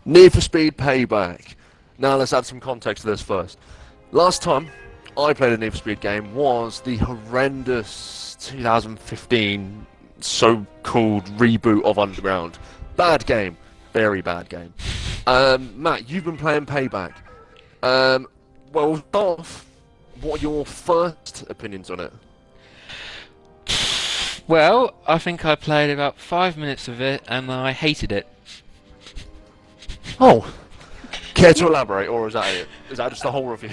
Need for Speed Payback. Now let's add some context to this first. Last time I played a Need for Speed game was the horrendous 2015 so-called reboot of Underground. Bad game. Very bad game. Matt, you've been playing Payback. Well, start off, what are your first opinions on it? Well, I think I played about 5 minutes of it and I hated it. Oh, care to elaborate, or is that it? Is that just the whole review?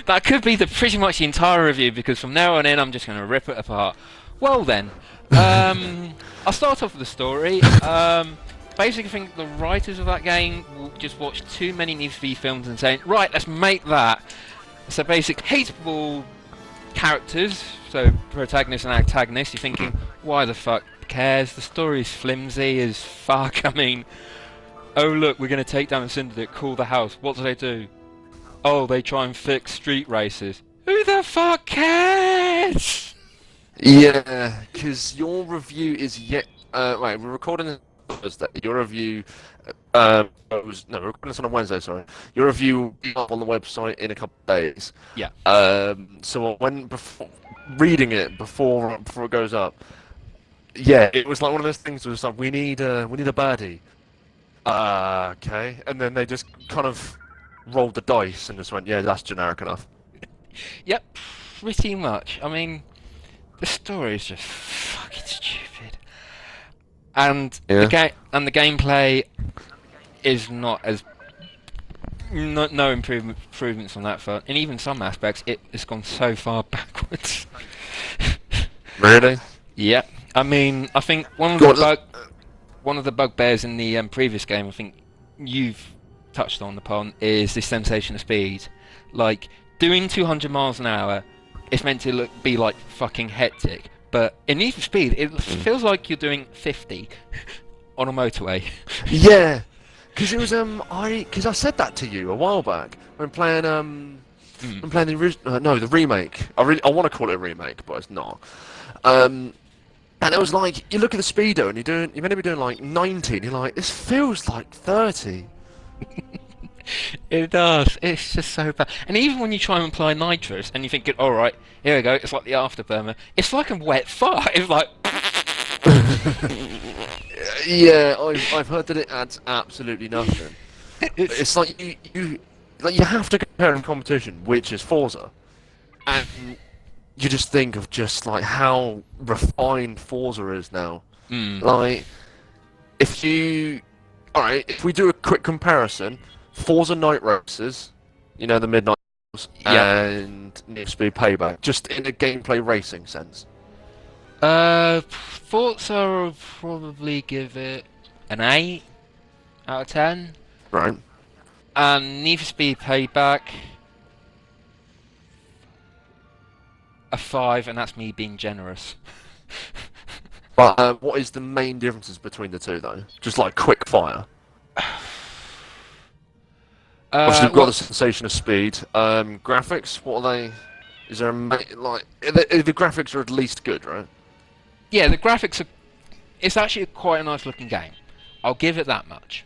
That could be pretty much the entire review, because from now on in I'm just going to rip it apart. Well then, I'll start off with the story. Basically, I think the writers of that game will just watch too many Need for Speed films and saying, right, let's make that. So basic hateable characters, so protagonist and antagonist. You're thinking, why the fuck cares? The story's flimsy as fuck. I mean, oh look, we're going to take down the syndicate, call the house. What do they do? Oh, they try and fix street races. Who the fuck cares? Yeah, because your review is yet. Wait, we're recording this on Thursday. Your review. We're recording this on a Wednesday. Sorry. Your review will be up on the website in a couple of days. Yeah. So reading it before it goes up, yeah, it was like one of those things. Where it's like we need a baddie. Okay, and then they just kind of rolled the dice and just went, yeah, that's generic enough. Yep, pretty much. I mean, the story is just fucking stupid, and Yeah. the gameplay is not as no improvements on that front, and even some aspects it has gone so far backwards. Really? Yeah, I mean, I think one of the bugbears in the previous game, I think you've touched upon, is the sensation of speed. Like, doing 200 miles an hour is meant to be like fucking hectic, but in Need for Speed, it feels like you're doing 50 on a motorway. Yeah, because it was because I said that to you a while back when playing the original, the remake. I want to call it a remake, but it's not. And it was like, you look at the speedo and you're meant to be doing like 90, and you're like, this feels like 30. It does. It's just so bad. And even when you try and apply nitrous and you think, all right, here we go, it's like the afterburner. It's like a wet fart. It's like. Yeah, I've heard that it adds absolutely nothing. It's like you have to compare in competition, which is Forza, and you just think of just like how refined Forza is now. Like, if we do a quick comparison, Forza Night Races, the Midnight Races, and Need for Speed Payback, just in a gameplay racing sense. Forza, I'll probably give it an 8 out of 10. Right. And Need for Speed Payback, a 5, and that's me being generous. But what is the main differences between the two, though? Just like quick fire. Obviously, we've got the sensation of speed. Graphics, what are they? Is there the graphics are at least good, right? Yeah, the graphics are. It's actually quite a nice looking game. I'll give it that much.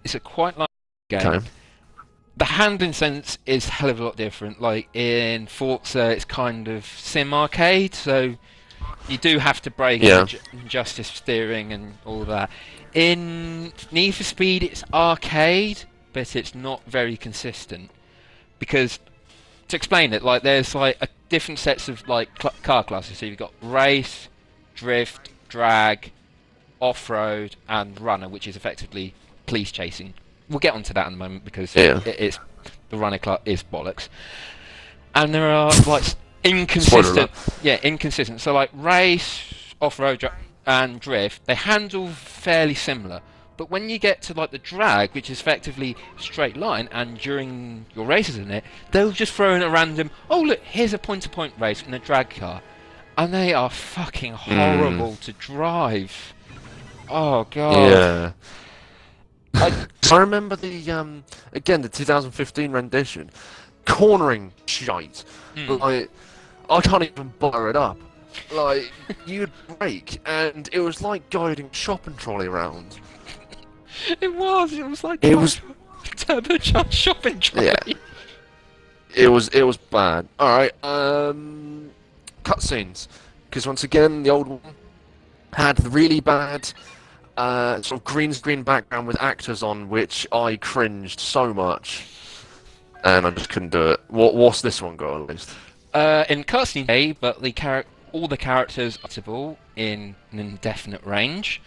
It's a quite nice game. Okay. The handling sense is a hell of a lot different. Like in Forza, it's kind of sim arcade, so you do have to brake and adjust your steering and all that. In Need for Speed, it's arcade, but it's not very consistent. Because to explain it, like there's like different sets of like car classes. So you've got race, drift, drag, off-road, and runner, which is effectively police chasing. We'll get onto that in a moment because it's the runner class is bollocks. And there are like inconsistent. So like race, off-road, and drift, they handle fairly similar. But when you get to like the drag, which is effectively straight line, and during your races in it, they'll just throw in a random, oh look, here's a point-to-point race in a drag car, and they are fucking horrible to drive. Oh god. Yeah. I remember the 2015 rendition, cornering shite. Like, I can't even blur it up. Like, you'd brake, and it was like guiding a shopping trolley around. It was like It was, turbocharged shopping trolley. yeah, it was bad. All right, cutscenes, because once again, the old one had the really bad sort of green screen background with actors on, which I cringed so much, and I just couldn't do it. What's this one got at least? In cutscene A, but all the characters are visible in an indefinite range.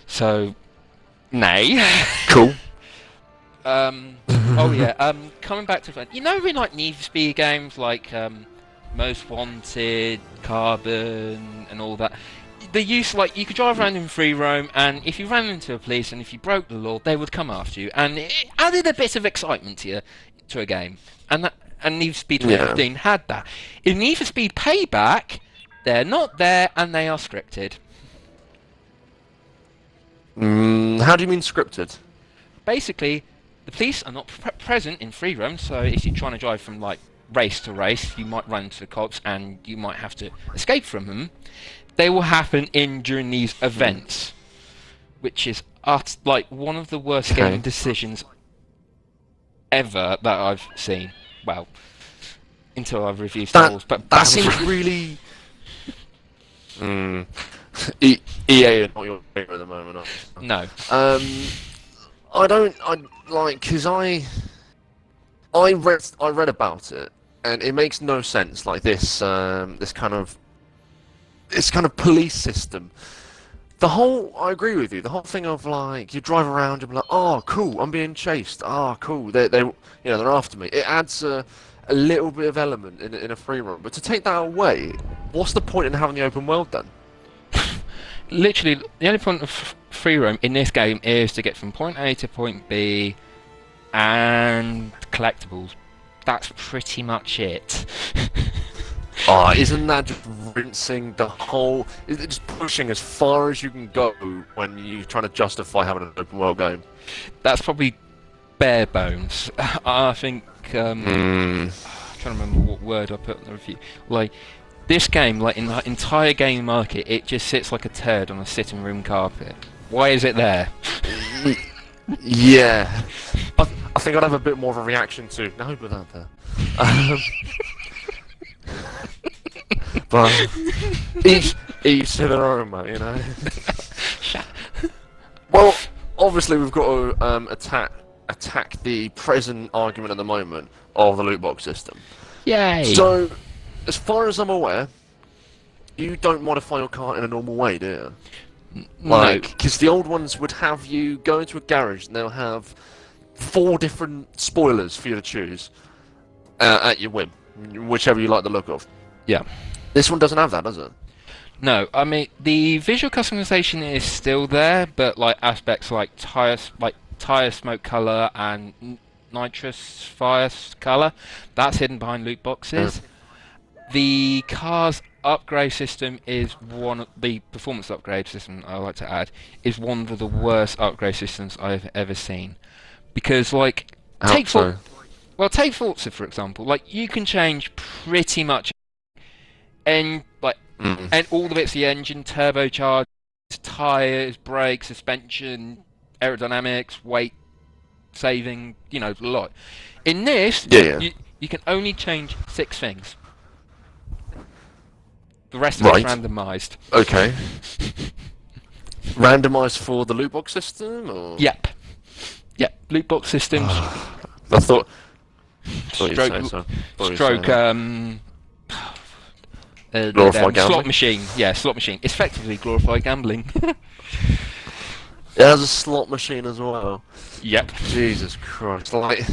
So, nay. Cool. Oh yeah. Coming back to you know, in like Need for Speed games like Most Wanted, Carbon, and all that. They used like you could drive around in free roam, and if you ran into a police and if you broke the law, they would come after you, and it added a bit of excitement to a game. And Need for Speed 2015 had that. In Need for Speed Payback, they're not there and they are scripted. How do you mean scripted? Basically, the police are not present in free roam, so if you're trying to drive from like race to race, you might run into the cops and you might have to escape from them. They will happen during these events, which is like one of the worst game decisions ever that I've seen. Well, until I've reviewed Star Wars, but that seems really. EA are not your favourite at the moment, are they? No. I like because I read about it, and it makes no sense. Like this kind of police system. I agree with you. The whole thing of like you drive around and be like, oh cool, I'm being chased. Oh cool, they're after me. It adds a little bit of element in a free roam. But to take that away, what's the point in having the open world then? Literally, the only point of free roam in this game is to get from point A to point B and collectibles. That's pretty much it. Isn't that just rinsing the whole... Is it just pushing as far as you can go when you're trying to justify having an open world game? That's probably bare bones. I think... I'm trying to remember what word I put in the review. Like, this game, like in the entire game market, it just sits like a turd on a sitting room carpet. Why is it there? Yeah. I think I'd have a bit more of a reaction to... No, but that there. But each to their own, mate, you know. Well, obviously we've got to attack the present argument at the moment of the loot box system. Yay! So, as far as I'm aware, you don't modify your car in a normal way, do you? Like, because the old ones would have you go into a garage and they'll have 4 different spoilers for you to choose at your whim, whichever you like the look of. Yeah. This one doesn't have that, does it? No, I mean the visual customization is still there, but like aspects like tire smoke color and nitrous fire color, that's hidden behind loot boxes. The car's upgrade system is the performance upgrade system, I like to add, is one of the worst upgrade systems I've ever seen. Because like take Forza for example, like you can change pretty much and all the bits of the engine, turbocharged, tires, brakes, suspension, aerodynamics, weight saving, you know, a lot. In this, you can only change 6 things. The rest of it's randomised. Okay. Randomised for the loot box system, or? Yep. Loot box systems. I thought you'd say so. Glorified gambling? Slot machine. Yeah, slot machine. It's effectively glorified gambling. It has a slot machine as well. Yep. Jesus Christ! Like,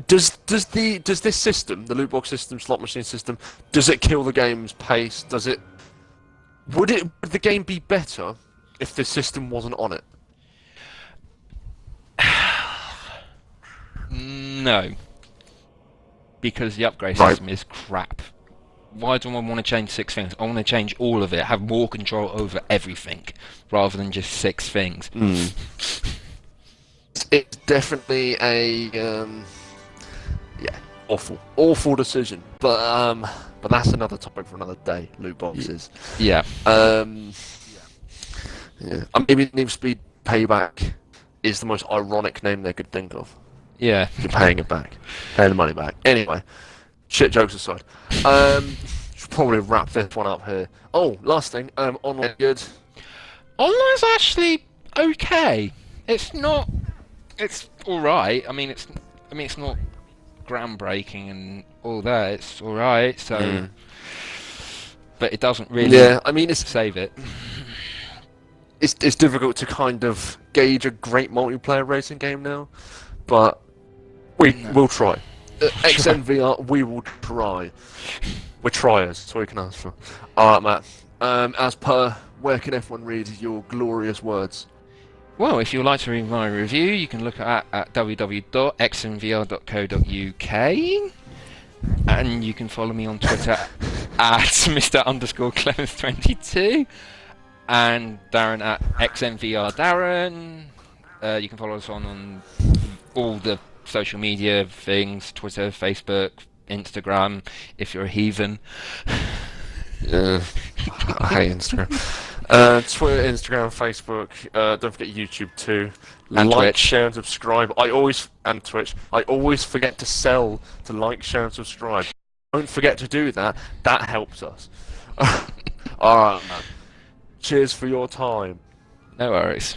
does this system, the loot box system, slot machine system, does it kill the game's pace? Would the game be better if this system wasn't on it? No. Because the upgrade system is crap. Why do I want to change 6 things? I want to change all of it, have more control over everything, rather than just 6 things. It's definitely a awful decision. But that's another topic for another day. Loot boxes. Yeah. Yeah. Maybe Need for Speed Payback is the most ironic name they could think of. Yeah. You're paying it back, paying the money back. Anyway, shit jokes aside, should probably wrap this one up here. Oh, last thing, online good. Online's actually okay. It's not. It's all right. I mean, it's not groundbreaking and all that. It's all right. So, but it doesn't really. Yeah, I mean, save it. It's difficult to kind of gauge a great multiplayer racing game now, but we'll try. XNVR, we will try. We're triers, that's all we can ask for. Alright, Matt. As per, where can everyone read your glorious words? Well, if you'd like to read my review, you can look at www.xnvr.co.uk, and you can follow me on Twitter at Mr_Clemens22, and Darren at XNVR Darren. You can follow us on all the social media things: Twitter, Facebook, Instagram. If you're a heathen. I hate Instagram. Twitter, Instagram, Facebook. Don't forget YouTube too. And like, Twitch. share, and subscribe. And Twitch. I always forget to like, share, and subscribe. Don't forget to do that. That helps us. All right, man. Cheers for your time. No worries.